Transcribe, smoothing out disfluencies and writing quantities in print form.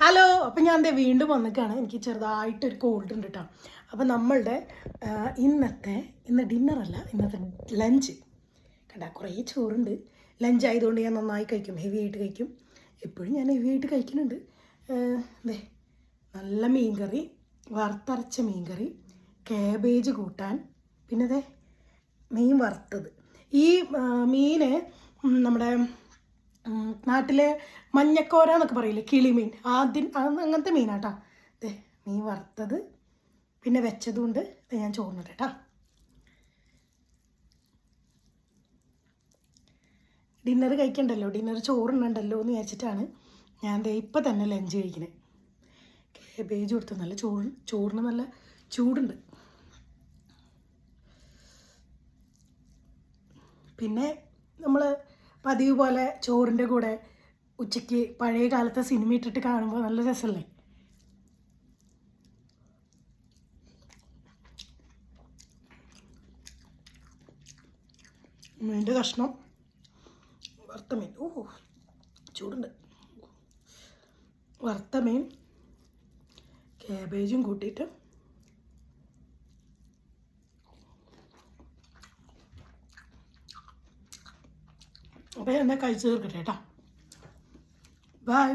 Hello, അപ്പം ഞാൻ ദേ വീണ്ടും വന്നിക്കാണ്. എനിക്ക് ചെറുതായിട്ടൊരു കോൾഡ് ഉണ്ട് കേട്ടോ. അപ്പം നമ്മളുടെ ഇന്ന് ഡിന്നറല്ല, ഇന്നത്തെ ലഞ്ച് കണ്ടാ കുറേ ചോറുണ്ട്. ലഞ്ച് ആയതുകൊണ്ട് ഞാൻ നന്നായി കഴിക്കും, ഹെവി ആയിട്ട് കഴിക്കും. എപ്പോഴും ഞാൻ ഹെവി ആയിട്ട് കഴിക്കുന്നുണ്ട്. ദേ നല്ല മീൻകറി, വറുത്തരച്ച മീൻകറി, കാബേജ് കൂട്ടാൻ, പിന്നെ ദേ മീൻ വറുത്തത്. ഈ മീന് നമ്മുടെ നാട്ടിലെ മഞ്ഞക്കോര എന്നൊക്കെ പറയില്ലേ, കിളിമീൻ, അങ്ങനത്തെ മീനാട്ടാ. അതെ, മീൻ വറുത്തത് പിന്നെ വെച്ചതുകൊണ്ട് ഞാൻ ചോറിനിട്ട് കേട്ടോ. ഡിന്നർ കഴിക്കണ്ടല്ലോ, ഡിന്നർ ചോറുണ്ടല്ലോ എന്ന് വിചാരിച്ചിട്ടാണ് ഞാൻ ഇപ്പം തന്നെ ലഞ്ച് കഴിക്കുന്നത്. കേബേജ് കൊടുത്ത് നല്ല ചോറിന് നല്ല ചൂടുണ്ട്. പിന്നെ നമ്മൾ പതിവ് പോലെ ചോറിൻ്റെ കൂടെ ഉച്ചയ്ക്ക് പഴയ കാലത്തെ സിനിമ ഇട്ടിട്ട് കാണുമ്പോൾ നല്ല രസമല്ലേ. മീൻ്റെ കഷ്ണം, വറുത്ത മീൻ, ചൂടുണ്ട്, വറുത്ത മീൻ കാബേജും കൂട്ടിയിട്ട് അപ്പോൾ ഞാൻ കഴിച്ച് തീർക്കട്ടെ കേട്ടോ. ബൈ.